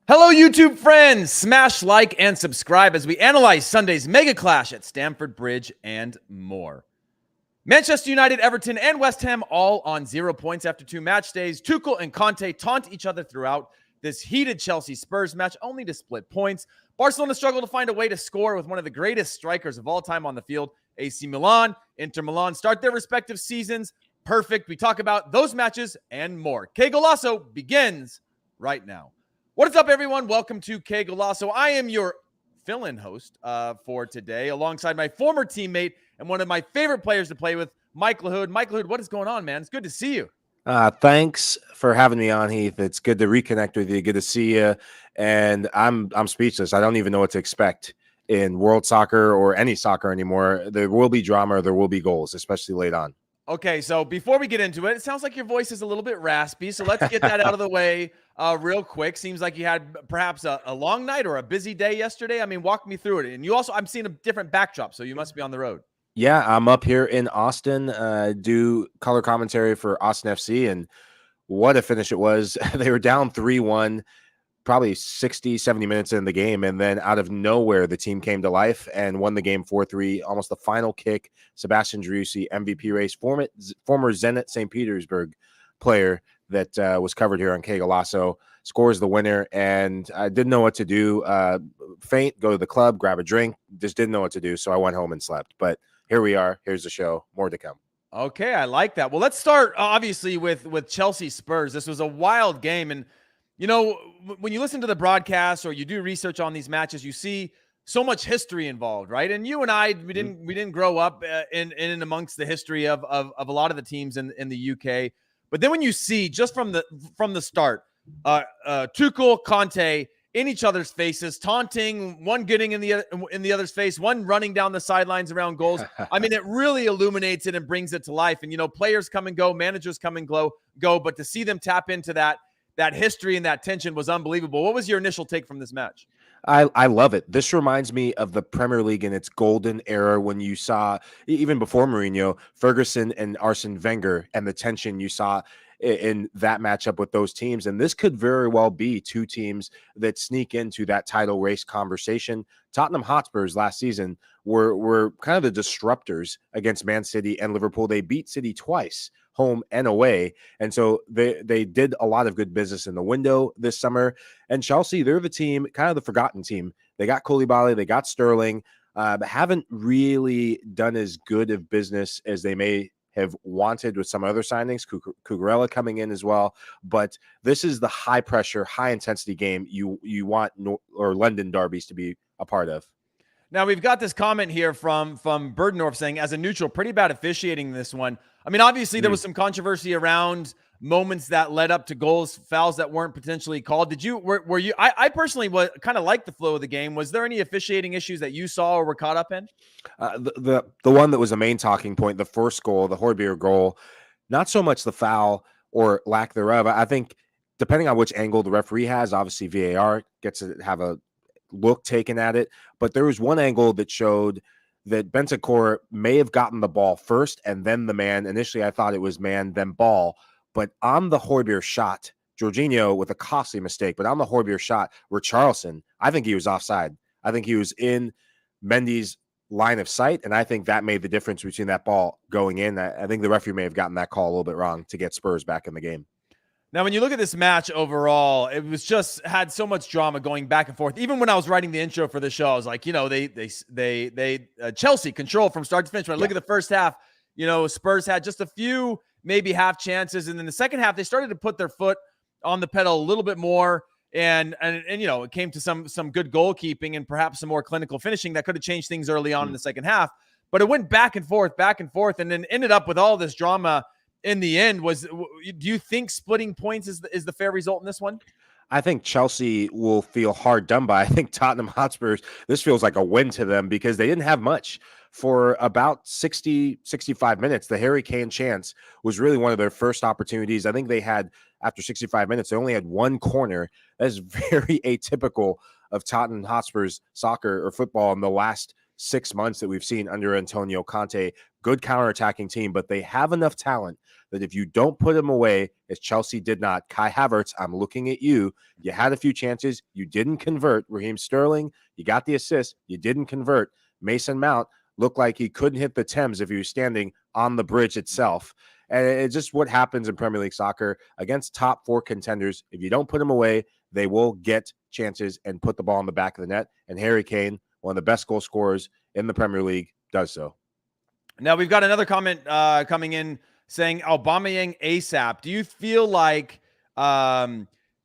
Hello, YouTube friends! Smash like and subscribe as we analyze Sunday's mega clash at Stamford Bridge and more. Manchester United, Everton, and West Ham all on 0 points after 2 match days. Tuchel and Conte taunt each other throughout this heated Chelsea-Spurs match, only to split points. Barcelona struggle to find a way to score with one of the greatest strikers of all time on the field. AC Milan, Inter Milan start their respective seasons perfect. We talk about those matches and more. Qué Golazo begins right now. What is up, everyone? Welcome to Qué Golazo. I am your fill-in host for today, alongside my former teammate and one of my favorite players to play with, Mike Lahoud. Mike Lahoud, what is going on, man? It's good to see you. Thanks for having me on, Heath. It's good to reconnect with you. Good to see you. And I'm speechless. I don't even know what to expect in world soccer or any soccer anymore. There will be drama, or there will be goals, especially late on. Okay, so before we get into it, it sounds like your voice is a little bit raspy, so let's get that out of the way real quick. Seems like you had perhaps a long night or a busy day yesterday. I mean, walk me through it. And you also, I'm seeing a different backdrop, so you must be on the road. Yeah, I'm up here in Austin, do color commentary for Austin FC, and what a finish it was. They were down 3-1, probably 60, 70 minutes in the game, and then out of nowhere, the team came to life and won the game 4-3, almost the final kick. Sebastian Driussi, MVP race, former Zenit St. Petersburg player that was covered here on Qué Golazo, scores the winner, and I didn't know what to do. Faint, go to the club, grab a drink, just didn't know what to do, so I went home and slept. But here we are. Here's the show. More to come. Okay, I like that. Well, let's start obviously with Chelsea Spurs. This was a wild game, and you know, when you listen to the broadcast or you do research on these matches, you see so much history involved, right? And you and I, we didn't grow up in amongst the history of a lot of the teams in the UK. But then when you see just from the start, Tuchel, Conte in each other's faces, taunting, one getting in the other's face, one running down the sidelines around goals. I mean, it really illuminates it and brings it to life. And you know, players come and go, managers come and go, but to see them tap into that history and that tension was unbelievable. What was your initial take from this match? I love it. This reminds me of the Premier League in its golden era when you saw, even before Mourinho, Ferguson and Arsene Wenger, and the tension you saw in that matchup with those teams. And this could very well be two teams that sneak into that title race conversation. Tottenham Hotspurs last season were kind of the disruptors against Man City and Liverpool. They beat City twice, home and away. And so they did a lot of good business in the window this summer. And Chelsea, they're the team, kind of the forgotten team. They got Koulibaly, they got Sterling, but haven't really done as good of business as they may have wanted with some other signings, Cucurella coming in as well. But this is the high pressure, high intensity game you want London derbies to be a part of. Now, we've got this comment here from Berdendorf saying, as a neutral, pretty bad officiating this one. I mean, obviously, there was some controversy around moments that led up to goals, fouls that weren't potentially called. Did you, were you, I personally kind of liked the flow of the game. Was there any officiating issues that you saw or were caught up in? The one that was the main talking point, the first goal, the Højbjerg goal, not so much the foul or lack thereof. I think depending on which angle the referee has, obviously VAR gets to have a look taken at it. But there was one angle that showed that Bentancur may have gotten the ball first and then the man. Initially, I thought it was man, then ball. But on the Højbjerg shot, Jorginho with a costly mistake, but on the Højbjerg shot, Richarlison, I think he was offside. I think he was in Mendy's line of sight, and I think that made the difference between that ball going in. I think the referee may have gotten that call a little bit wrong to get Spurs back in the game. Now, when you look at this match overall, it was just had so much drama going back and forth. Even when I was writing the intro for the show, I was like, you know, they Chelsea control from start to finish. When I look at the first half, you know, Spurs had just a few, maybe half chances, and then the second half they started to put their foot on the pedal a little bit more, and you know, it came to some good goalkeeping and perhaps some more clinical finishing that could have changed things early on in the second half. But it went back and forth, and then ended up with all this drama. In the end, do you think splitting points is the fair result in this one? I think Chelsea will feel hard done by. I think Tottenham Hotspurs, this feels like a win to them because they didn't have much for about 60, 65 minutes. The Harry Kane chance was really one of their first opportunities. I think they had, after 65 minutes, they only had one corner. That is very atypical of Tottenham Hotspurs soccer or football in the last 6 months that we've seen under Antonio Conte. Good counterattacking team, but they have enough talent that if you don't put them away, as Chelsea did not, Kai Havertz, I'm looking at you. You had a few chances. You didn't convert. Raheem Sterling, you got the assist. You didn't convert. Mason Mount looked like he couldn't hit the Thames if he was standing on the bridge itself. And it's just what happens in Premier League soccer against top 4 contenders. If you don't put them away, they will get chances and put the ball in the back of the net. And Harry Kane, one of the best goal scorers in the Premier League, does so. Now we've got another comment coming in saying Aubameyang ASAP. Do you feel like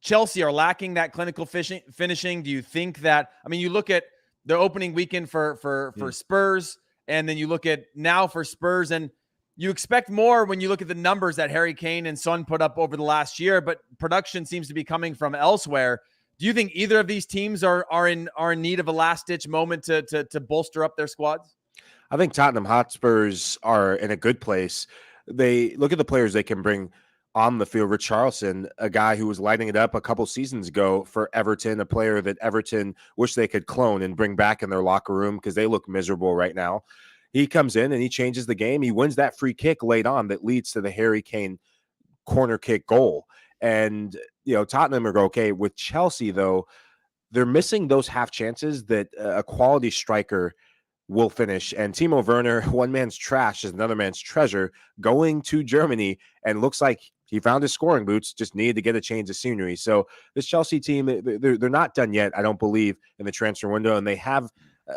Chelsea are lacking that clinical finishing? Do you think that, I mean, you look at the opening weekend for Spurs, and then you look at now for Spurs, and you expect more when you look at the numbers that Harry Kane and Son put up over the last year, but production seems to be coming from elsewhere. Do you think either of these teams are in need of a last-ditch moment to bolster up their squads? I think Tottenham Hotspurs are in a good place. They look at the players they can bring on the field. Richarlison, a guy who was lighting it up a couple seasons ago for Everton, a player that Everton wish they could clone and bring back in their locker room because they look miserable right now. He comes in and he changes the game. He wins that free kick late on that leads to the Harry Kane corner kick goal. And, Tottenham are okay. With Chelsea, though, they're missing those half chances that a quality striker will finish. And Timo Werner, one man's trash is another man's treasure, going to Germany, and looks like he found his scoring boots, just needed to get a change of scenery. So this Chelsea team, they're not done yet, I don't believe, in the transfer window, and they have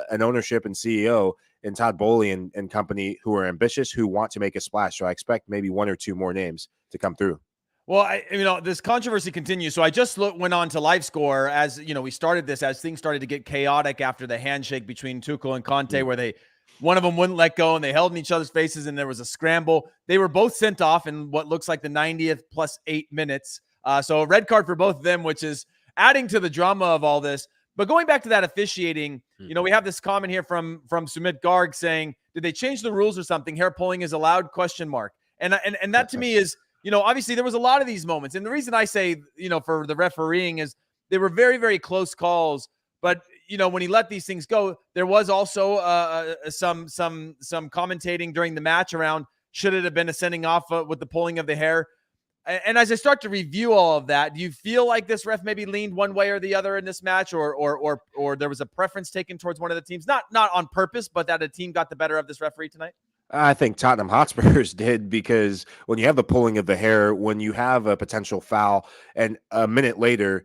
an ownership and CEO in Todd Boehly and company who are ambitious, who want to make a splash. So I expect maybe 1 or 2 more names to come through. Well, this controversy continues. So I just went on to LiveScore as, we started this, as things started to get chaotic after the handshake between Tuchel and Conte, where one of them wouldn't let go and they held in each other's faces and there was a scramble. They were both sent off in what looks like the 90th plus 8 minutes. So a red card for both of them, which is adding to the drama of all this. But going back to that officiating, we have this comment here from Sumit Garg saying, did they change the rules or something? Hair pulling is allowed? ? And that to me is, obviously there was a lot of these moments. And the reason I say, for the refereeing is they were very, very close calls. But, when he let these things go, there was also some commentating during the match around, should it have been a sending off with the pulling of the hair? And as I start to review all of that, do you feel like this ref maybe leaned one way or the other in this match, or there was a preference taken towards one of the teams, not on purpose, but that a team got the better of this referee tonight? I think Tottenham Hotspurs did, because when you have the pulling of the hair, when you have a potential foul, and a minute later,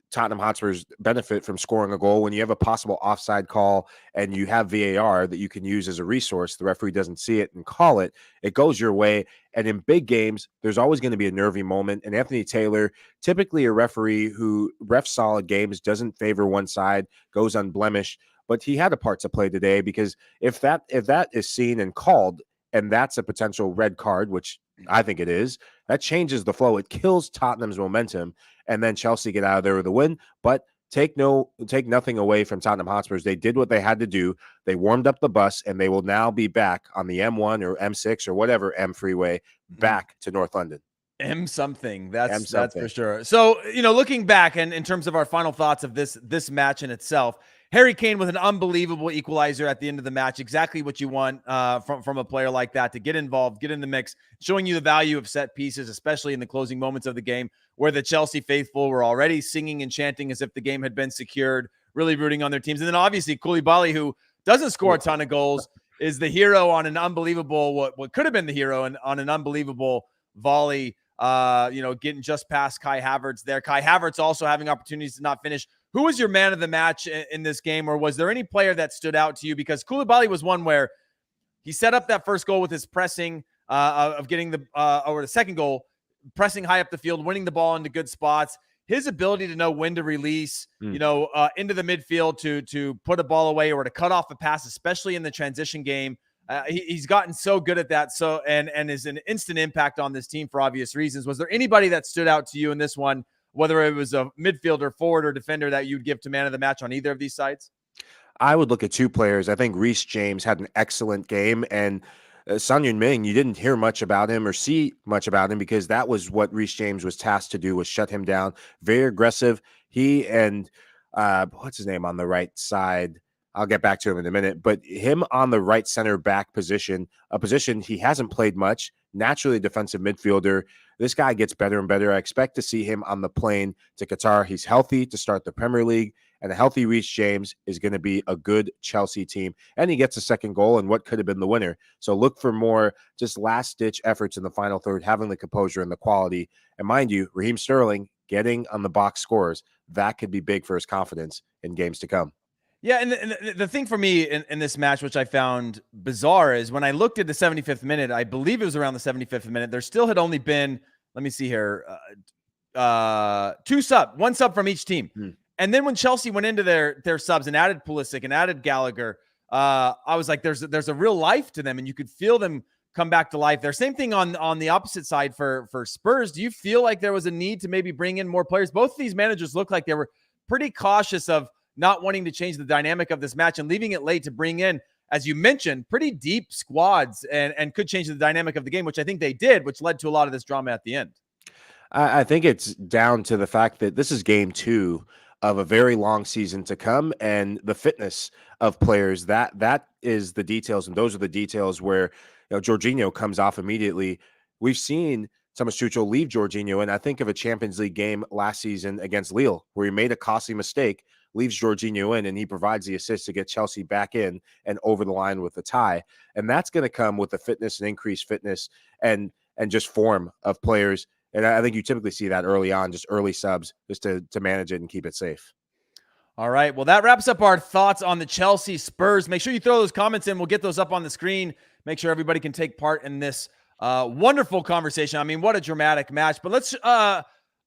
Tottenham Hotspurs benefit from scoring a goal. When you have a possible offside call and you have VAR that you can use as a resource, the referee doesn't see it and call it, it goes your way. And in big games, there's always going to be a nervy moment. And Anthony Taylor, typically a referee who refs solid games, doesn't favor one side, goes unblemished. But he had a part to play today, because if that is seen and called, and that's a potential red card, which I think it is, that changes the flow. It kills Tottenham's momentum, and then Chelsea get out of there with a win. But take nothing away from Tottenham Hotspurs. They did what they had to do. They warmed up the bus, and they will now be back on the M1 or M6 or whatever M freeway back to North London. M something. That's for sure. So, looking back, and in terms of our final thoughts of this match in itself, Harry Kane with an unbelievable equalizer at the end of the match. Exactly what you want from a player like that, to get involved, get in the mix, showing you the value of set pieces, especially in the closing moments of the game, where the Chelsea faithful were already singing and chanting as if the game had been secured, really rooting on their teams. And then obviously Koulibaly, who doesn't score a ton of goals, is the hero on an unbelievable, what could have been the hero on an unbelievable volley, getting just past Kai Havertz there. Kai Havertz also having opportunities to not finish. Who was your man of the match in this game, or was there any player that stood out to you? Because Koulibaly was one where he set up that first goal with his pressing of getting the second goal, pressing high up the field, winning the ball into good spots. His ability to know when to release, into the midfield to put a ball away or to cut off a pass, especially in the transition game. He's gotten so good at that. So and is an instant impact on this team for obvious reasons. Was there anybody that stood out to you in this one, whether it was a midfielder, forward, or defender, that you'd give to man of the match on either of these sides? I would look at 2 players. I think Reece James had an excellent game, and Son Heung-min, you didn't hear much about him or see much about him, because that was what Reece James was tasked to do, was shut him down. Very aggressive. He and what's his name on the right side? I'll get back to him in a minute, but him on the right center back position, a position he hasn't played much, naturally a defensive midfielder. This guy gets better and better. I expect to see him on the plane to Qatar. He's healthy to start the Premier League, and a healthy Reece James is going to be a good Chelsea team. And he gets a second goal in what could have been the winner. So look for more just last-ditch efforts in the final third, having the composure and the quality. And mind you, Raheem Sterling getting on the box scores, that could be big for his confidence in games to come. Yeah, and the thing for me in this match, which I found bizarre, is when I looked at the 75th minute, I believe it was around the 75th minute, there still had only been, let me see here, one sub from each team. And then when Chelsea went into their subs and added Pulisic and added Gallagher, I was like, there's a real life to them, and you could feel them come back to life there. Same thing on the opposite side for Spurs. Do you feel like there was a need to maybe bring in more players? Both of these managers look like they were pretty cautious of not wanting to change the dynamic of this match and leaving it late to bring in, as you mentioned, pretty deep squads and could change the dynamic of the game, which I think they did, which led to a lot of this drama at the end. I think it's down to the fact that this is game 2 of a very long season to come, and the fitness of players, that is the details, and those are the details where Jorginho comes off immediately. We've seen Thomas Tuchel leave Jorginho, and I think of a Champions League game last season against Lille where he made a costly mistake, leaves Jorginho in, and he provides the assist to get Chelsea back in and over the line with the tie. And that's going to come with the fitness and increased fitness and just form of players. And I think you typically see that early on, just early subs, just to manage it and keep it safe. All right. Well, that wraps up our thoughts on the Chelsea Spurs. Make sure you throw those comments in. We'll get those up on the screen. Make sure everybody can take part in this wonderful conversation. I mean, what a dramatic match. But let's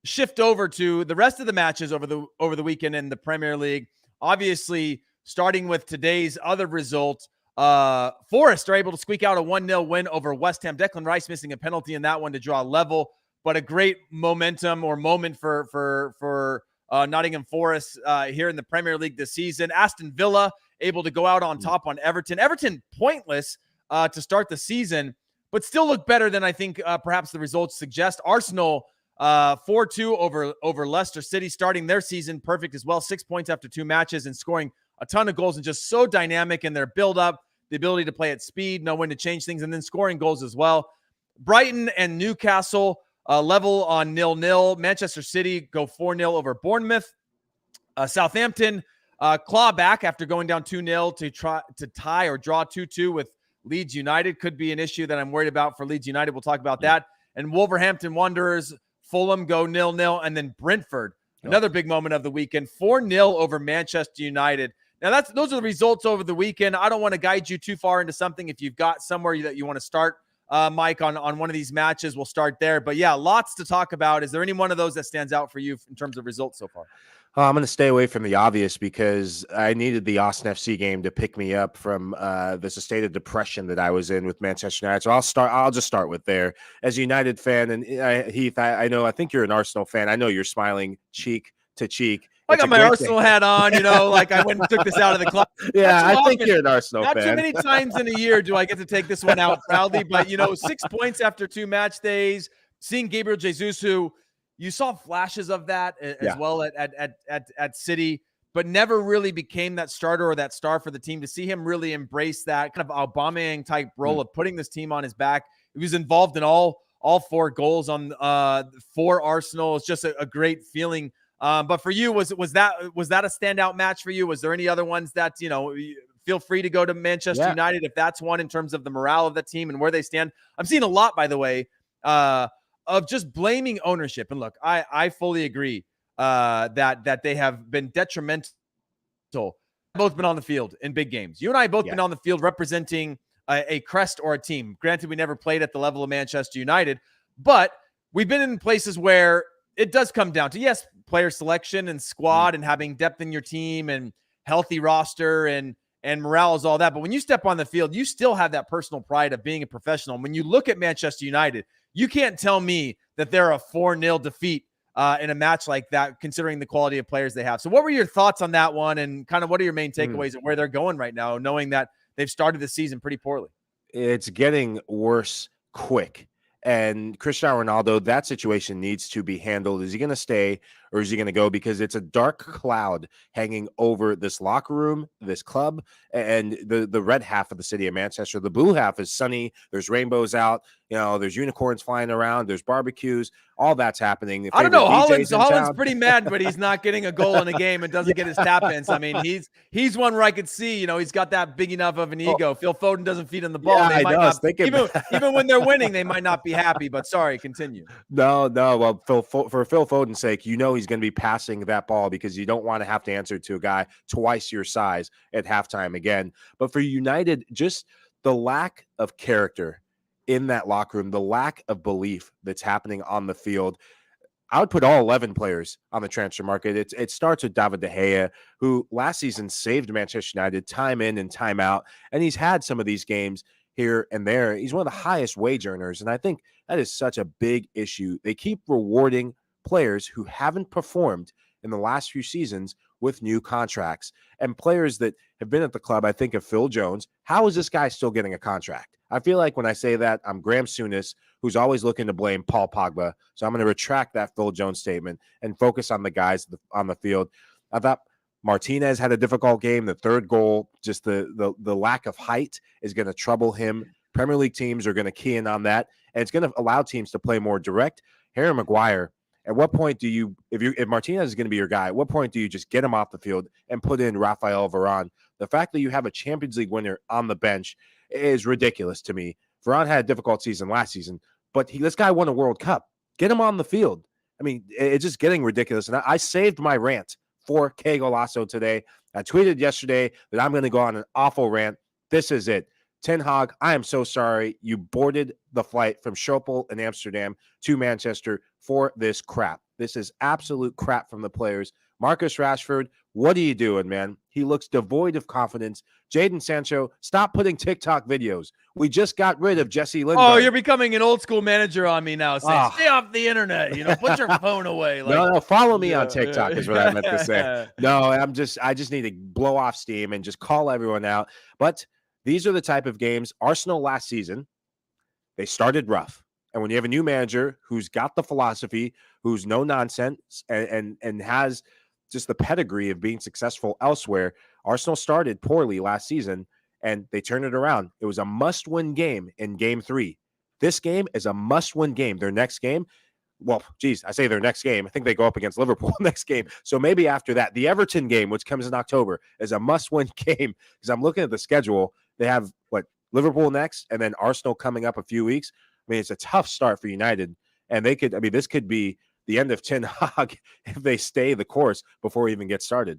shift over to the rest of the matches over the weekend in the Premier League. Obviously, starting with today's other result, Forest are able to squeak out a 1-0 win over West Ham. Declan Rice missing a penalty in that one to draw level, but a great moment for Nottingham Forest here in the Premier League this season. Aston Villa able to go out on top on Everton. Everton pointless to start the season, but still look better than I think perhaps the results suggest. Arsenal 4-2 over Leicester City, starting their season perfect as well. 6 points after 2 matches and scoring a ton of goals, and just so dynamic in their build-up, the ability to play at speed, know when to change things, and then scoring goals as well. Brighton and Newcastle level on 0-0. Manchester City go 4-0 over Bournemouth. Southampton claw back after going down 2-0 to try to tie or draw 2-2 with Leeds United. Could be an issue that I'm worried about for Leeds United. We'll talk about that. And Wolverhampton Wanderers, Fulham go 0-0, and then Brentford, another big moment of the weekend, 4-0 over Manchester United. Now, those are the results over the weekend. I don't want to guide you too far into something. If you've got somewhere that you want to start, Mike, on one of these matches, we'll start there. But yeah, lots to talk about. Is there any one of those that stands out for you in terms of results so far? I'm going to stay away from the obvious because I needed the Austin FC game to pick me up from this state of depression that I was in with Manchester United. So I'll just start with there. As a United fan, and Heath, I think you're an Arsenal fan. I know you're smiling cheek to cheek. I got my Arsenal hat on, like I went and took this out of the club. Yeah, I think you're an Arsenal fan. Not too many times in a year do I get to take this one out proudly, but 6 points after 2 match days, seeing Gabriel Jesus, who you saw flashes of that as well at City, but never really became that starter or that star for the team. To see him really embrace that kind of Aubameyang type role of putting this team on his back. He was involved in all 4 goals for Arsenal. It's just a great feeling. But for you, was that a standout match for you? Was there any other ones that, feel free to go to Manchester United if that's one in terms of the morale of the team and where they stand? I'm seeing a lot, by the way, of just blaming ownership. And look, I fully agree that they have been detrimental. Both been on the field in big games. You and I both been on the field representing a crest or a team. Granted, we never played at the level of Manchester United, but we've been in places where it does come down to, yes, player selection and squad and having depth in your team and healthy roster and morale is all that. But when you step on the field, you still have that personal pride of being a professional. And when you look at Manchester United, you can't tell me that they're a 4-0 defeat in a match like that, considering the quality of players they have. So what were your thoughts on that one, and kind of what are your main takeaways and where they're going right now, knowing that they've started the season pretty poorly? It's getting worse quick. And Cristiano Ronaldo, that situation needs to be handled. Is he going to stay or is he going to go? Because it's a dark cloud hanging over this locker room, this club, and the red half of the city of Manchester. The blue half is sunny. There's rainbows out. There's unicorns flying around. There's barbecues. All that's happening. The I don't know. favorite DJs in Holland's town. pretty mad, but he's not getting a goal in a game and doesn't get his tap ins. I mean, he's one where I could see, he's got that big enough of an ego. Phil Foden doesn't feed him the ball. Yeah, They might not, even when they're winning, they might not be happy. But sorry, continue. No. Well, for Phil Foden's sake, he's going to be passing that ball because you don't want to have to answer to a guy twice your size at halftime again. But for United, just the lack of character in that locker room, the lack of belief that's happening on the field. I would put all 11 players on the transfer market. It starts with David De Gea, who last season saved Manchester United time in and time out, and he's had some of these games here and there. He's one of the highest wage earners, and I think that is such a big issue. They keep rewarding players who haven't performed in the last few seasons with new contracts, and players that have been at the club. I think of Phil Jones. How is this guy still getting a contract? I feel like when I say that, I'm Graham Souness, who's always looking to blame Paul Pogba. So I'm going to retract that Phil Jones statement and focus on the guys on the field. I thought Martinez had a difficult game. The third goal, just the lack of height is going to trouble him. Premier League teams are going to key in on that, and it's going to allow teams to play more direct. Harry Maguire, at what point do you, if Martinez is going to be your guy, at what point do you just get him off the field and put in Rafael Varane? The fact that you have a Champions League winner on the bench is ridiculous to me. Varane had a difficult season last season, but this guy won a World Cup. Get him on the field. I mean, it's just getting ridiculous. And I saved my rant for Qué Golazo today. I tweeted yesterday that I'm going to go on an awful rant. This is it. Ten Hag, I am so sorry. You boarded the flight from Schiphol in Amsterdam to Manchester for this crap. This is absolute crap from the players. Marcus Rashford, what are you doing, man? He looks devoid of confidence. Jadon Sancho, stop putting TikTok videos. We just got rid of Jesse Lingard. Oh, you're becoming an old school manager on me now, saying stay off the internet. Put your phone away. No, follow me on TikTok is what I meant to say. No, I just need to blow off steam and just call everyone out. But these are the type of games. Arsenal last season, they started rough. And when you have a new manager who's got the philosophy, who's no nonsense, and has just the pedigree of being successful elsewhere, Arsenal started poorly last season, and they turned it around. It was a must-win game in Game 3. This game is a must-win game. Their next game, I say their next game. I think they go up against Liverpool next game. So maybe after that, the Everton game, which comes in October, is a must-win game because I'm looking at the schedule. They have, Liverpool next, and then Arsenal coming up a few weeks. I mean, it's a tough start for United, and this could be the end of Ten Hag if they stay the course before we even get started.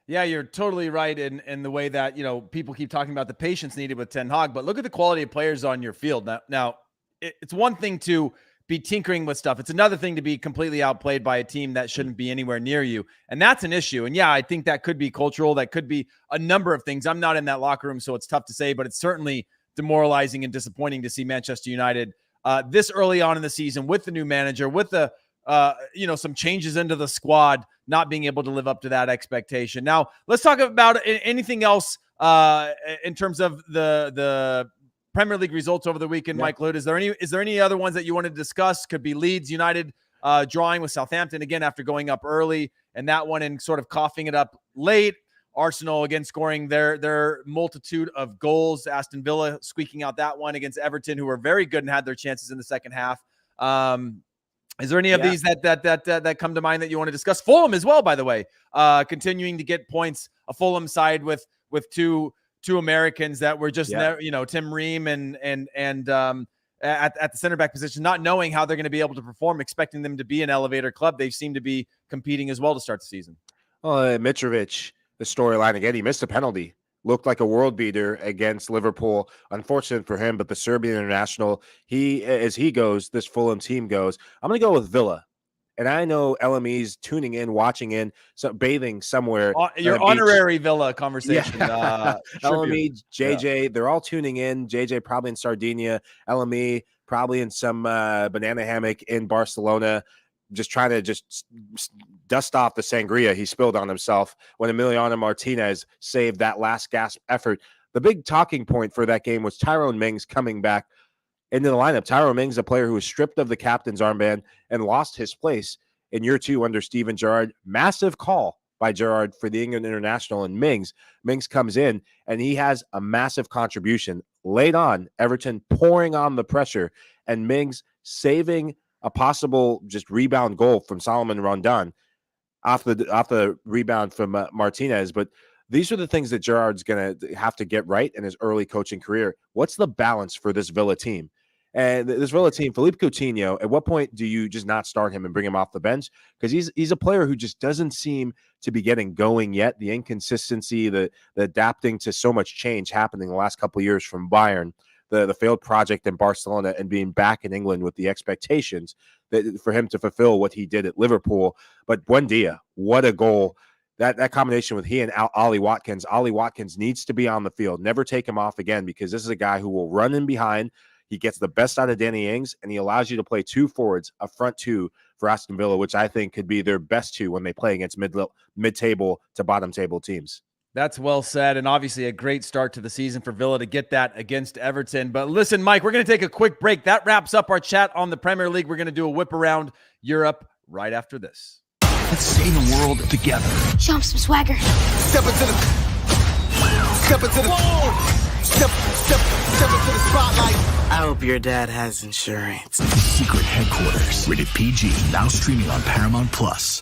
Yeah, you're totally right in the way that, people keep talking about the patience needed with Ten Hag, but look at the quality of players on your field. Now it's one thing to be tinkering with stuff. It's another thing to be completely outplayed by a team that shouldn't be anywhere near you. And that's an issue. And yeah, I think that could be cultural. That could be a number of things. I'm not in that locker room, so it's tough to say, but it's certainly demoralizing and disappointing to see Manchester United this early on in the season with the new manager, with the some changes into the squad, not being able to live up to that expectation. Now, let's talk about anything else in terms of the Premier League results over the weekend. Mike Lahoud, is there any other ones that you want to discuss? Could be Leeds United drawing with Southampton again after going up early, and that one and sort of coughing it up late. Arsenal again scoring their multitude of goals. Aston Villa squeaking out that one against Everton, who were very good and had their chances in the second half. Is there any of these that come to mind that you want to discuss? Fulham as well, by the way, continuing to get points. A Fulham side with two Americans that were just Tim Ream and at the center back position, not knowing how they're going to be able to perform, expecting them to be an elevator club. They seem to be competing as well to start the season. Mitrovic, the storyline again, he missed a penalty. Looked like a world beater against Liverpool. Unfortunate for him, but the Serbian international, as he goes, this Fulham team goes. I'm going to go with Villa. And I know LME's tuning in, watching in, bathing somewhere. Your honorary Villa conversation. Yeah. LME, JJ, they're all tuning in. JJ probably in Sardinia. LME probably in some banana hammock in Barcelona, just trying to dust off the sangria he spilled on himself when Emiliano Martinez saved that last gasp effort. The big talking point for that game was Tyrone Mings coming back into the lineup. Tyrone Mings, a player who was stripped of the captain's armband and lost his place in year 2 under Steven Gerrard. Massive call by Gerrard for the England international, and Mings comes in and he has a massive contribution late on. Everton pouring on the pressure and Mings saving a possible just rebound goal from Solomon Rondon off the rebound from Martinez. But these are the things that Gerrard's going to have to get right in his early coaching career. What's the balance for this Villa team? And this Villa team, Philippe Coutinho, at what point do you just not start him and bring him off the bench? Because he's a player who just doesn't seem to be getting going yet. The inconsistency, the adapting to so much change happening the last couple of years from Bayern, the failed project in Barcelona, and being back in England with the expectations that for him to fulfill what he did at Liverpool. But Buendia, what a goal. That combination with he and Ollie Watkins. Ollie Watkins needs to be on the field. Never take him off again, because this is a guy who will run in behind. He gets the best out of Danny Ings, and he allows you to play 2 forwards, a front 2 for Aston Villa, which I think could be their best 2 when they play against mid-table to bottom table teams. That's well said, and obviously a great start to the season for Villa to get that against Everton. But listen, Mike, we're going to take a quick break. That wraps up our chat on the Premier League. We're going to do a whip around Europe right after this. Let's save the world together. Show him some swagger. Step into the spotlight. I hope your dad has insurance. Secret Headquarters. Rated PG. Now streaming on Paramount Plus.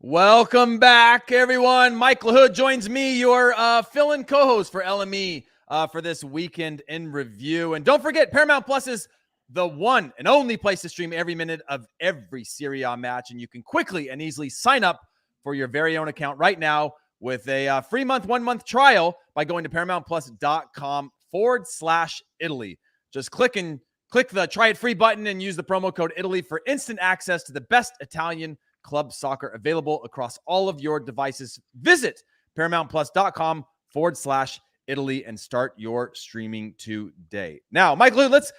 Welcome back, everyone. Mike Lahoud joins me, your fill-in co-host for LME for this weekend in review. And don't forget, Paramount Plus is the one and only place to stream every minute of every Serie A match. And you can quickly and easily sign up for your very own account right now with a free 1-month trial by going to ParamountPlus.com/Italy. Just click the try it free button and use the promo code Italy for instant access to the best Italian club soccer available across all of your devices. Visit ParamountPlus.com/Italy and start your streaming today. Now, Michael, let's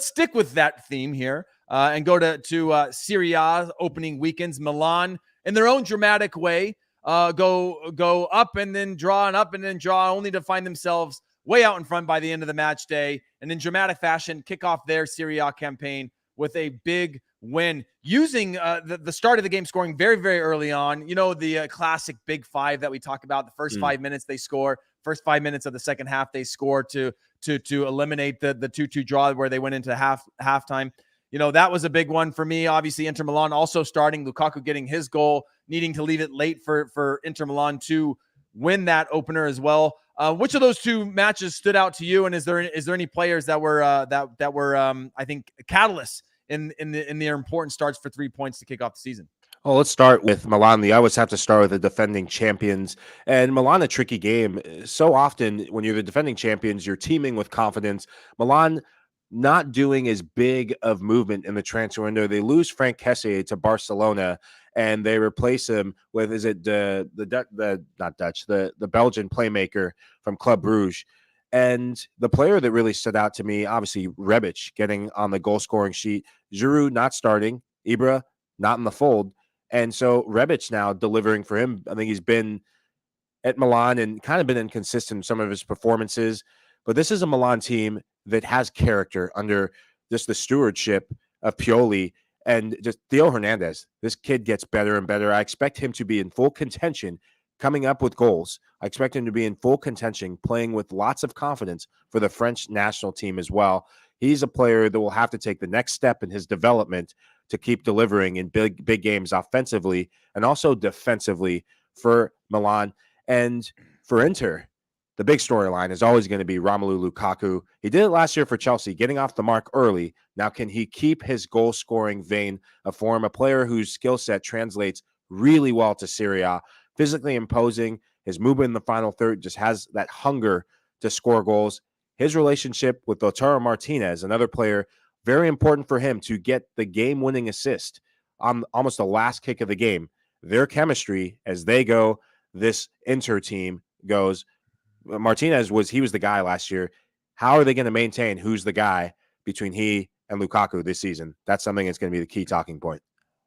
stick with that theme here and go to Serie A opening weekends. Milan, in their own dramatic way, go up and then draw and up and then draw, only to find themselves way out in front by the end of the match day, and in dramatic fashion kick off their Serie A campaign with a big win, using the start of the game, scoring very, very early on. You know, the classic big 5 that we talk about. The first 5 minutes they score, first 5 minutes of the second half they score to eliminate the 2-2 draw where they went into halftime. You know, that was a big one for me. Obviously, Inter Milan also starting, Lukaku getting his goal, needing to leave it late for Inter Milan to win that opener as well. Which of those 2 matches stood out to you? And is there any players that were I think catalysts in their important starts for 3 points to kick off the season? Oh, let's start with Milan. I always have to start with the defending champions. And Milan, a tricky game. So often when you're the defending champions, you're teaming with confidence. Milan not doing as big of movement in the transfer window. They lose Frank Kessie to Barcelona, and they replace him with, is it the Belgian playmaker from Club Brugge. And the player that really stood out to me, obviously Rebic getting on the goal scoring sheet, Giroud not starting, Ibra not in the fold. And so Rebic now delivering for him. I think he's been at Milan and kind of been inconsistent in some of his performances. But this is a Milan team that has character under just the stewardship of Pioli and just Theo Hernandez. This kid gets better and better. I expect him to be in full contention, coming up with goals. I expect him to be in full contention, playing with lots of confidence for the French national team as well. He's a player that will have to take the next step in his development to keep delivering in big games offensively and also defensively for Milan. And for Inter, the big storyline is always going to be Romelu Lukaku. He did it last year for Chelsea, getting off the mark early. Now, can he keep his goal-scoring vein of form? A player whose skill set translates really well to Serie A, physically imposing. His movement in the final third just has that hunger to score goals. His relationship with Lautaro Martinez, another player, very important for him to get the game-winning assist on almost the last kick of the game. Their chemistry as they go, this Inter team goes. Martinez was the guy last year. How are they going to maintain who's the guy between he and Lukaku this season? That's something that's going to be the key talking point.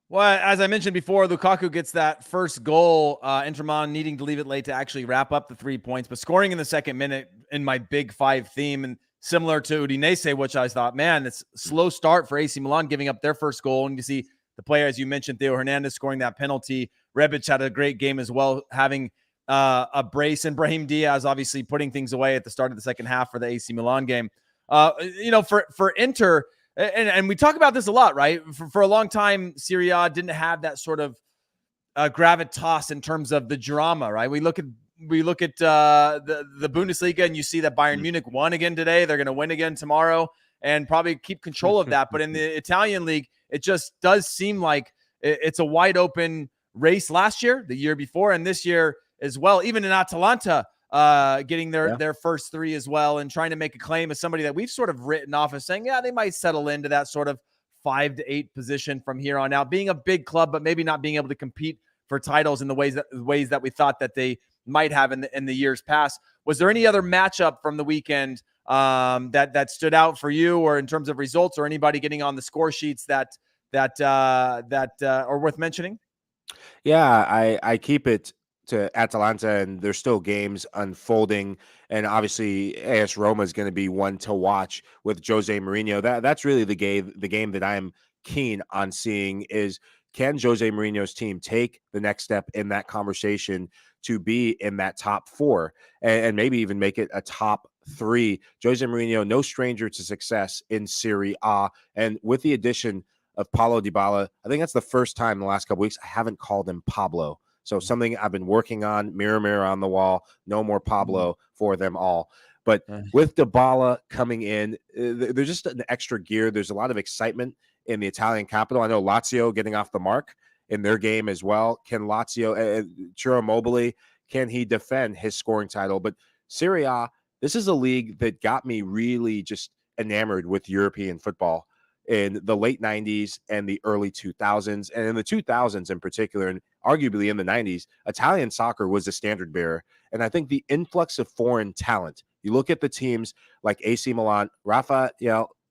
Well, as I mentioned before, Lukaku gets that first goal. Inter Milan needing to leave it late to actually wrap up the 3 points, but scoring in the second minute in my big 5 theme, and similar to Udinese, which I thought, man, it's a slow start for AC Milan, giving up their first goal, and you see the player, as you mentioned, Theo Hernandez scoring that penalty. Rebic had a great game as well, having a brace, and Brahim Diaz obviously putting things away at the start of the second half for the AC Milan game. For Inter, and we talk about this a lot, right? For a long time, Serie A didn't have that sort of gravitas in terms of the drama, right? We look at the Bundesliga, and you see that Bayern Munich won again today. They're going to win again tomorrow and probably keep control of that. But in the Italian league, it just does seem like it's a wide open race last year, the year before, and this year as well. Even in Atalanta, getting their first three as well, and trying to make a claim as somebody that we've sort of written off as saying, yeah, they might settle into that sort of 5 to 8 position from here on out, being a big club, but maybe not being able to compete for titles in the ways that we thought that they might have in the years past. Was there any other matchup from the weekend that stood out for you, or in terms of results, or anybody getting on the score sheets that are worth mentioning? Yeah, I keep it to Atalanta, and there's still games unfolding, and obviously AS Roma is going to be one to watch with Jose Mourinho. That's really the game that I'm keen on seeing is, can Jose Mourinho's team take the next step in that conversation to be in that top 4 and maybe even make it a top 3? Jose Mourinho, no stranger to success in Serie A, and with the addition of Paulo Dybala, I think that's the first time in the last couple weeks I haven't called him Pablo. So something I've been working on, mirror on the wall, no more Pablo for them all. But with Dybala coming in, there's just an extra gear. There's a lot of excitement in the Italian capital. I know Lazio getting off the mark in their game as well. Can Lazio, Ciro Immobile, can he defend his scoring title? But Serie A, this is a league that got me really just enamored with European football in the late 90s and the early 2000s. And in the 2000s in particular, and arguably in the 90s, Italian soccer was the standard bearer. And I think the influx of foreign talent, you look at the teams like AC Milan, Rafael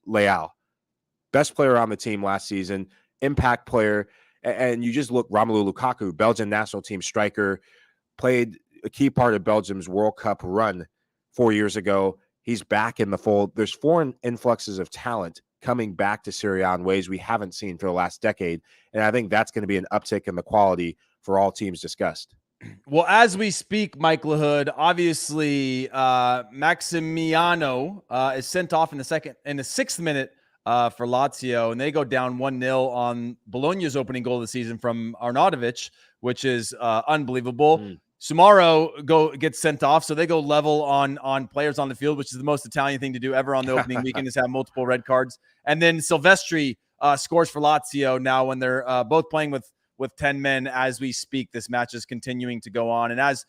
Leao, best player on the team last season, impact player, and you just look, Romelu Lukaku, Belgian national team striker, played a key part of Belgium's World Cup run 4 years ago. He's back in the fold. There's foreign influxes of talent coming back to Serie A in ways we haven't seen for the last decade. And I think that's going to be an uptick in the quality for all teams discussed. Well, as we speak, Mike Lahoud, obviously Maximiano is sent off in the 6th minute for Lazio, and they go down 1-0 on Bologna's opening goal of the season from Arnautovic, which is unbelievable. Sumaro gets sent off, so they go level on players on the field, which is the most Italian thing to do ever on the opening weekend, is have multiple red cards. And then Silvestri scores for Lazio now when they're both playing with 10 men as we speak. This match is continuing to go on. And as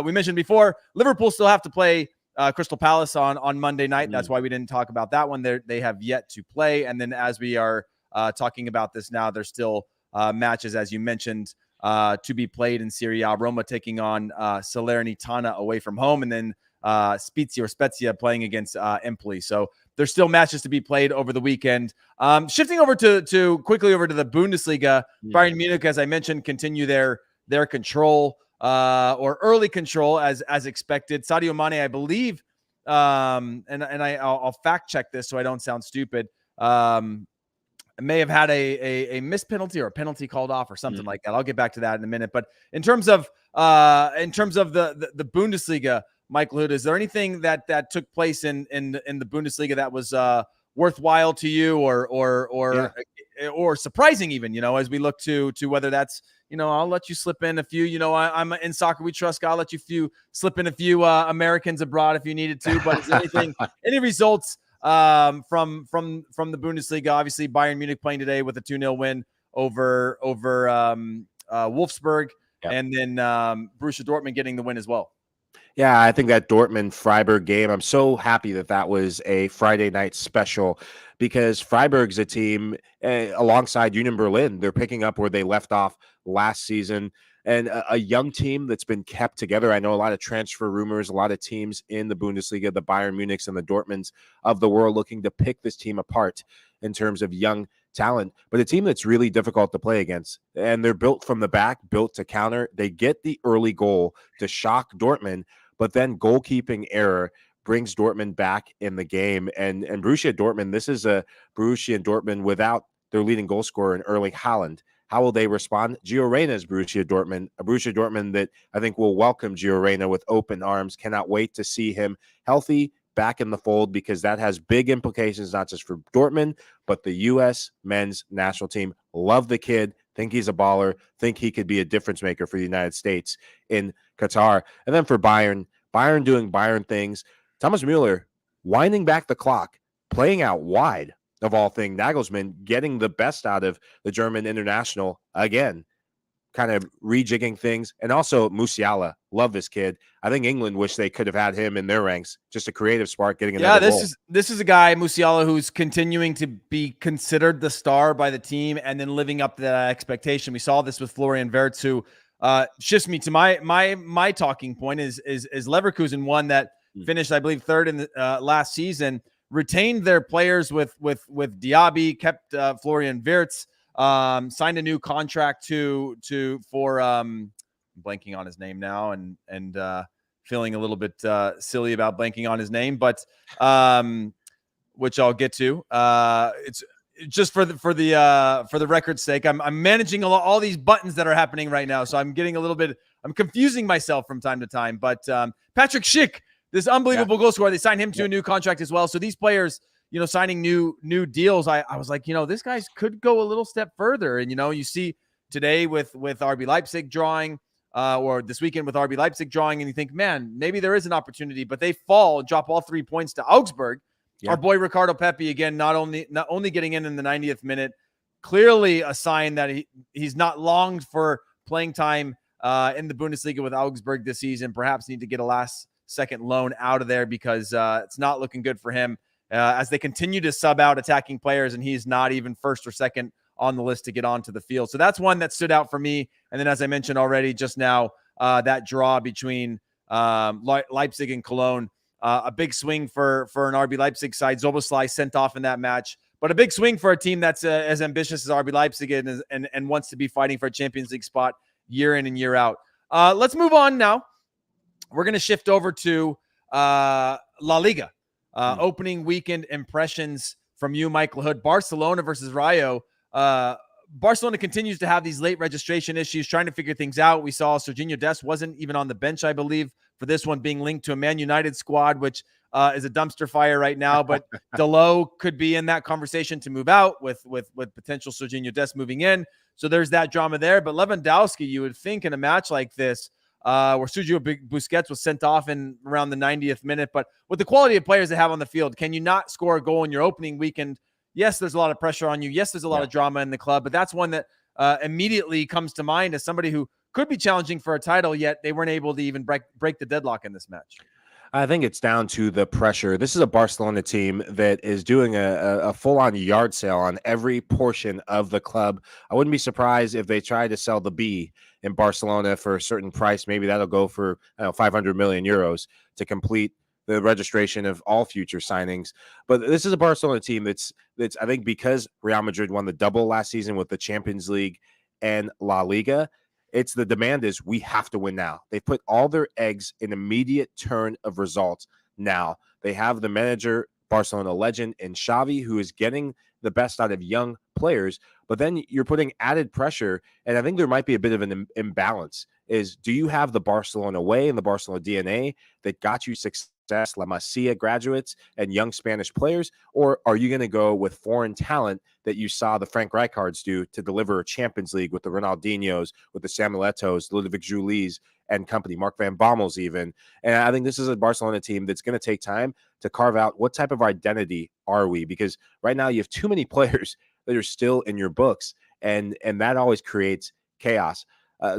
we mentioned before, Liverpool still have to play Crystal Palace on Monday night. That's why we didn't talk about that one. They have yet to play. And then as we are talking about this now, there's still matches, as you mentioned, to be played in Serie A. Roma taking on Salernitana away from home, and then Spezia playing against Empoli. So there's still matches to be played over the weekend. Shifting over to quickly over to the Bundesliga, Bayern Munich, as I mentioned, continue their control or early control as expected. Sadio Mane, I believe, I'll fact check this so I don't sound stupid. May have had a missed penalty or a penalty called off or something like that. I'll get back to that in a minute. But in terms of the Bundesliga, Mike Lahoud, is there anything that took place in the Bundesliga that was worthwhile to you or surprising even, as we look to whether that's, I'll let you slip in a few, I'm in Soccer We Trust. I'll let you slip in a few Americans abroad if you needed to. But is there any results from the Bundesliga? Obviously, Bayern Munich playing today with a 2-0 win over Wolfsburg, and then Borussia Dortmund getting the win as well. Yeah, I think that Dortmund-Freiburg game, I'm so happy that was a Friday night special, because Freiburg's a team alongside Union Berlin. They're picking up where they left off last season, and a young team that's been kept together. I know a lot of transfer rumors, a lot of teams in the Bundesliga, the Bayern Munichs and the Dortmunds of the world, looking to pick this team apart in terms of young talent, but a team that's really difficult to play against. And they're built from the back, built to counter. They get the early goal to shock Dortmund, but then goalkeeping error brings Dortmund back in the game. And Borussia Dortmund, this is a Borussia Dortmund without their leading goal scorer in Erling Haaland. How will they respond? Gio Reyna's Borussia Dortmund, a Borussia Dortmund that I think will welcome Gio Reyna with open arms. Cannot wait to see him healthy, back in the fold, because that has big implications, not just for Dortmund, but the U.S. men's national team. Love the kid. Think he's a baller. Think he could be a difference maker for the United States in Qatar. And then for Bayern doing Bayern things. Thomas Müller winding back the clock, playing out wide, of all things. Nagelsmann getting the best out of the German international again, kind of rejigging things. And also Musiala, love this kid. I think England wish they could have had him in their ranks. Just a creative spark, getting another goal. This is a guy, Musiala, who's continuing to be considered the star by the team and then living up to that expectation. We saw this with Florian Wirtz, who shifts me to my talking point is Leverkusen, one that finished, I believe, third in the last season, retained their players with Diaby, kept Florian Wirtz, signed a new contract for blanking on his name now and feeling a little bit silly about blanking on his name, but which I'll get to. It's just for the record's sake. I'm managing all these buttons that are happening right now, so I'm getting I'm confusing myself from time to time. But Patrick Schick, this unbelievable goal scorer, they signed him to a new contract as well. So these players, signing new deals, I was like, this guy could go a little step further. And, you see today with RB Leipzig drawing, or this weekend with RB Leipzig drawing, and you think, man, maybe there is an opportunity, but they drop all 3 points to Augsburg. Yeah. Our boy Ricardo Pepi, again, not only getting in the 90th minute, clearly a sign that he's not longed for playing time in the Bundesliga with Augsburg this season. Perhaps need to get a last-second loan out of there, because it's not looking good for him as they continue to sub out attacking players, and he's not even first or second on the list to get onto the field. So that's one that stood out for me. And then, as I mentioned already just now, that draw between Leipzig and Cologne, a big swing for an RB Leipzig side. Szoboszlai sent off in that match, but a big swing for a team that's as ambitious as RB Leipzig and wants to be fighting for a Champions League spot year in and year out. Let's move on now. We're going to shift over to La Liga. Opening weekend impressions from you, Mike Lahoud. Barcelona versus Rayo. Barcelona continues to have these late registration issues, trying to figure things out. We saw Serginho Dest wasn't even on the bench, I believe, for this one, being linked to a Man United squad, which is a dumpster fire right now. But Delo could be in that conversation to move out with potential Serginho Dest moving in. So there's that drama there. But Lewandowski, you would think in a match like this, where Sergio Busquets was sent off in around the 90th minute, but with the quality of players they have on the field, can you not score a goal in your opening weekend? Yes, there's a lot of pressure on you. Yes, there's a lot of drama in the club, but that's one that immediately comes to mind as somebody who could be challenging for a title, yet they weren't able to even break the deadlock in this match. I think it's down to the pressure. This is a Barcelona team that is doing a full-on yard sale on every portion of the club. I wouldn't be surprised if they tried to sell the B in Barcelona for a certain price. Maybe that'll go for 500 million euros to complete the registration of all future signings. But this is a Barcelona team that's I think, because Real Madrid won the double last season with the Champions League and La Liga, it's the demand is we have to win now. They put all their eggs in immediate turn of results now. They have the manager, Barcelona legend, in Xavi, who is getting the best out of young players. But then you're putting added pressure, and I think there might be a bit of an imbalance. Do you have the Barcelona way and the Barcelona DNA that got you success, La Masia graduates and young Spanish players, or are you going to go with foreign talent that you saw the Frank Rijkaards do to deliver a Champions League with the Ronaldinhos, with the Samuel Eto'os, Ludovic Julis and company, Mark Van Bommels even? And I think this is a Barcelona team that's going to take time to carve out what type of identity are we, because right now you have too many players that are still in your books, and that always creates chaos.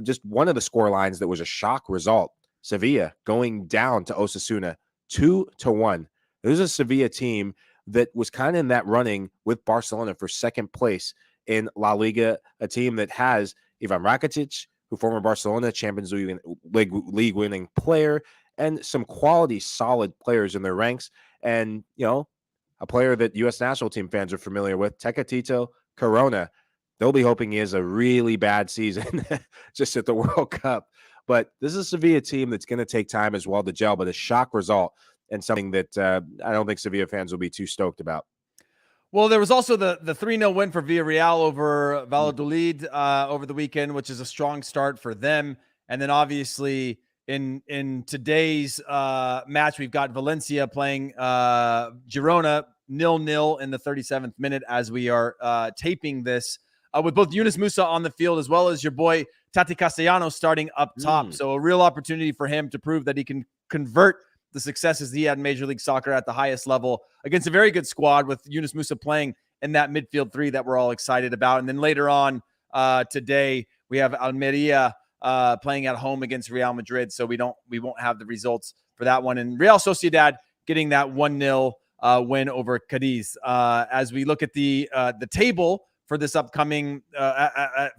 Just one of the score lines that was a shock result, Sevilla going down to Osasuna 2-1. This is a Sevilla team that was kind of in that running with Barcelona for second place in La Liga, a team that has Ivan Rakitic, who former Barcelona Champions League winning player, and some quality, solid players in their ranks. And, a player that U.S. national team fans are familiar with, Tecatito Corona. They'll be hoping he has a really bad season just at the World Cup. But this is a Sevilla team that's going to take time as well to gel, but a shock result and something that I don't think Sevilla fans will be too stoked about. Well, there was also the 3-0 win for Villarreal over Valladolid over the weekend, which is a strong start for them. And then obviously in today's match, we've got Valencia playing Girona 0-0 in the 37th minute as we are taping this with both Yunus Musa on the field as well as your boy Tati Castellanos starting up top. So a real opportunity for him to prove that he can convert the successes he had in Major League Soccer at the highest level against a very good squad with Yunus Musa playing in that midfield three that we're all excited about. And then later on today, we have Almeria playing at home against Real Madrid. So we won't have the results for that one. And Real Sociedad getting that 1-0 win over Cadiz. As we look at the table for this upcoming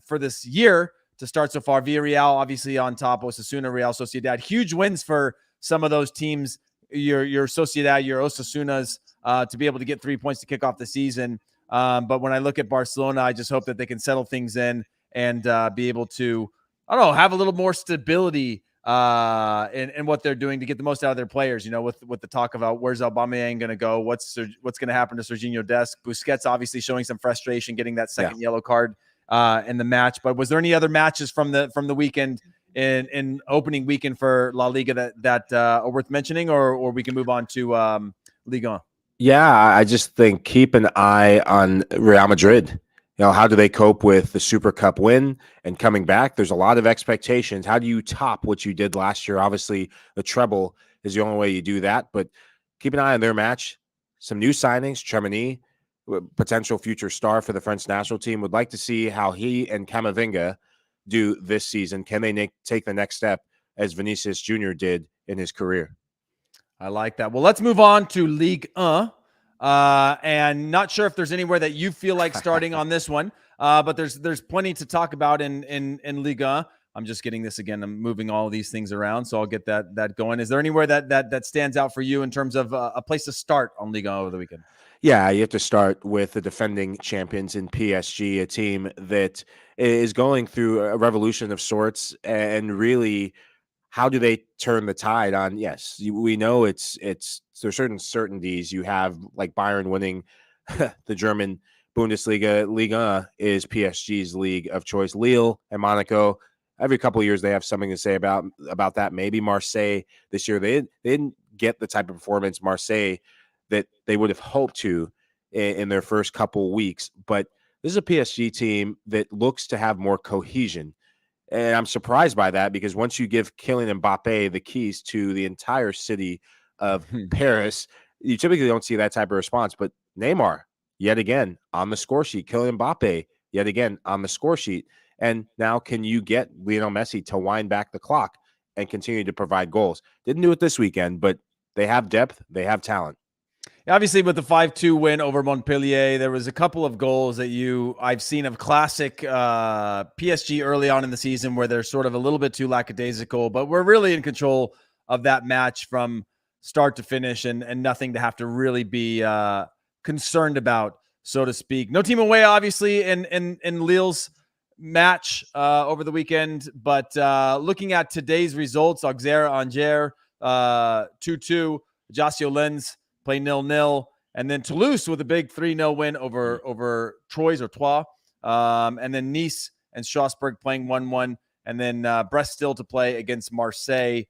for this year to start so far, Villarreal obviously on top, Osasuna, Real Sociedad, huge wins for some of those teams, your Sociedad, your Osasunas, to be able to get 3 points to kick off the season. But when I look at Barcelona, I just hope that they can settle things in and be able to, I don't know, have a little more stability in what they're doing to get the most out of their players. You know, with the talk about where's Aubameyang going to go, what's going to happen to Serginho Dest, Busquets obviously showing some frustration getting that second yellow card in the match. But was there any other matches from the weekend? In opening weekend for La Liga that are worth mentioning, or we can move on to Liga? Yeah, I just think keep an eye on Real Madrid. You know, how do they cope with the Super Cup win and coming back? There's a lot of expectations. How do you top what you did last year? Obviously, the treble is the only way you do that, but keep an eye on their match. Some new signings, Tremini, potential future star for the French national team. Would like to see how he and Camavinga do this season. Can they take the next step as Vinicius Jr. did in his career? I like that. Well, let's move on to Ligue 1. And not sure if there's anywhere that you feel like starting on this one, but there's plenty to talk about in Ligue 1. I'm just getting this again. I'm moving all of these things around, so I'll get that going. Is there anywhere that stands out for you in terms of a place to start on Ligue 1 over the weekend? Yeah, you have to start with the defending champions in PSG, a team that is going through a revolution of sorts. And really, how do they turn the tide on? Yes, we know there's certain certainties. You have like Bayern winning the German Bundesliga. Liga is PSG's league of choice. Lille and Monaco, every couple of years they have something to say about that. Maybe Marseille this year, they didn't get the type of performance Marseille that they would have hoped to in their first couple weeks. But this is a PSG team that looks to have more cohesion. And I'm surprised by that because once you give Kylian Mbappe the keys to the entire city of Paris, you typically don't see that type of response. But Neymar, yet again, on the score sheet. Kylian Mbappe, yet again, on the score sheet. And now can you get Lionel Messi to wind back the clock and continue to provide goals? Didn't do it this weekend, but they have depth. They have talent. Obviously, with the 5-2 win over Montpellier, there was a couple of goals that I've seen of classic PSG early on in the season where they're sort of a little bit too lackadaisical, but we're really in control of that match from start to finish and nothing to have to really be concerned about, so to speak. No team away, obviously, in Lille's match over the weekend, but looking at today's results, Auxerre Angers 2-2, Ajaccio Lens play 0-0, and then Toulouse with a big 3-0 win over Troyes or Troyes, and then Nice and Strasbourg playing 1-1, and then Brest still to play against Marseille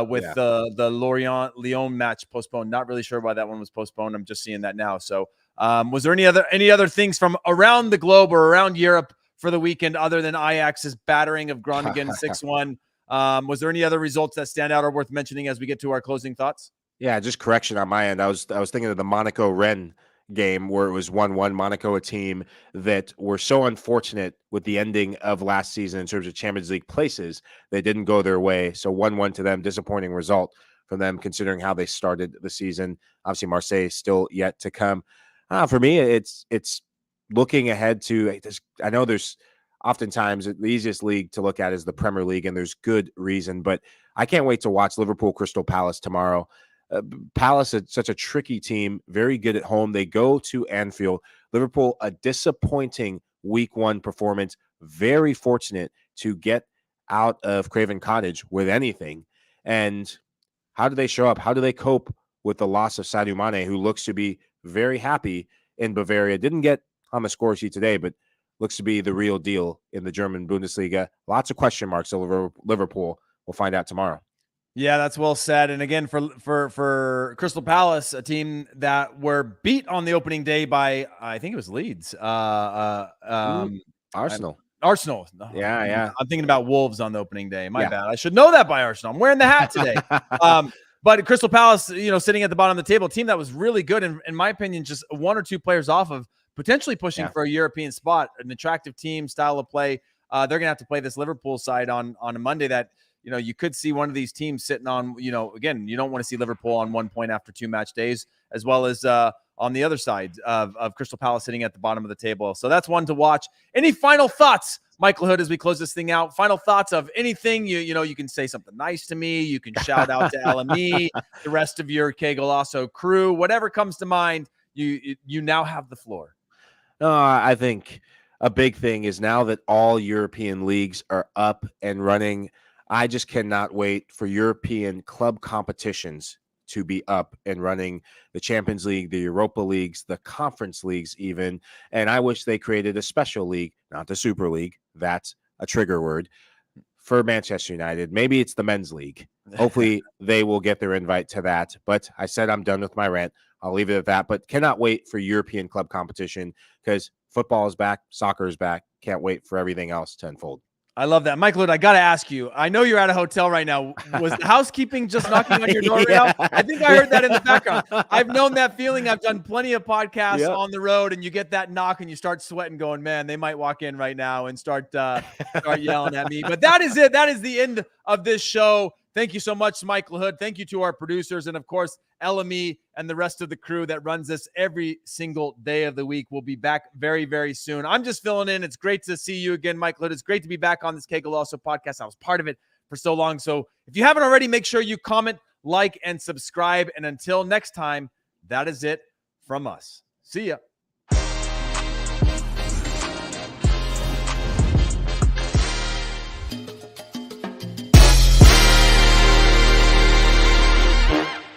with the Lyon match postponed. Not really sure why that one was postponed. I'm just seeing that now. So was there any other things from around the globe or around Europe for the weekend other than Ajax's battering of Groningen 6-1? Was there any other results that stand out or worth mentioning as we get to our closing thoughts? Yeah, just correction on my end. I was thinking of the Monaco-Rennes game where it was 1-1. Monaco, a team that were so unfortunate with the ending of last season in terms of Champions League places. They didn't go their way. So 1-1 to them, disappointing result from them considering how they started the season. Obviously, Marseille still yet to come. For me, it's looking ahead to – I know there's oftentimes the easiest league to look at is the Premier League, and there's good reason. But I can't wait to watch Liverpool Crystal Palace tomorrow. Palace is such a tricky team, very good at home. They go to Anfield. Liverpool, a disappointing week one performance, very fortunate to get out of Craven Cottage with anything. And how do they show up? How do they cope with the loss of Sadio Mane, who looks to be very happy in Bavaria. Didn't get on the score sheet today, but looks to be the real deal in the German Bundesliga. Lots of question marks over Liverpool. We'll find out tomorrow. Yeah, that's well said. And again, for Crystal Palace, a team that were beat on the opening day by, I think it was Leeds. Arsenal. Arsenal. Yeah. I'm thinking about Wolves on the opening day. My bad. I should know that by Arsenal. I'm wearing the hat today. But Crystal Palace, sitting at the bottom of the table, a team that was really good, and in my opinion, just one or two players off of potentially pushing for a European spot, an attractive team, style of play. They're going to have to play this Liverpool side on a Monday that, you could see one of these teams sitting on, again, you don't want to see Liverpool on 1 point after 2 match days, as well as on the other side of Crystal Palace sitting at the bottom of the table. So that's one to watch. Any final thoughts, Michael Lahoud, as we close this thing out? Final thoughts of anything? You can say something nice to me. You can shout out to LME, the rest of your Qué Golazo crew, whatever comes to mind. You now have the floor. I think a big thing is now that all European leagues are up and running, I just cannot wait for European club competitions to be up and running. The Champions League, the Europa Leagues, the Conference Leagues even. And I wish they created a special league, not the Super League. That's a trigger word for Manchester United. Maybe it's the Men's League. Hopefully they will get their invite to that. But I said I'm done with my rant. I'll leave it at that. But cannot wait for European club competition because football is back. Soccer is back. Can't wait for everything else to unfold. I love that. Michael, I got to ask you, I know you're at a hotel right now. Was the housekeeping just knocking on your door right now? I think I heard that in the background. I've known that feeling. I've done plenty of podcasts on the road, and you get that knock and you start sweating going, man, they might walk in right now and start yelling at me. But that is it. That is the end of this show. Thank you so much, Michael Lahoud. Thank you to our producers and, of course, LME and the rest of the crew that runs this every single day of the week. We'll be back very, very soon. I'm just filling in. It's great to see you again, Michael Lahoud. It's great to be back on this Qué Golazo podcast. I was part of it for so long. So if you haven't already, make sure you comment, like, and subscribe. And until next time, that is it from us. See ya.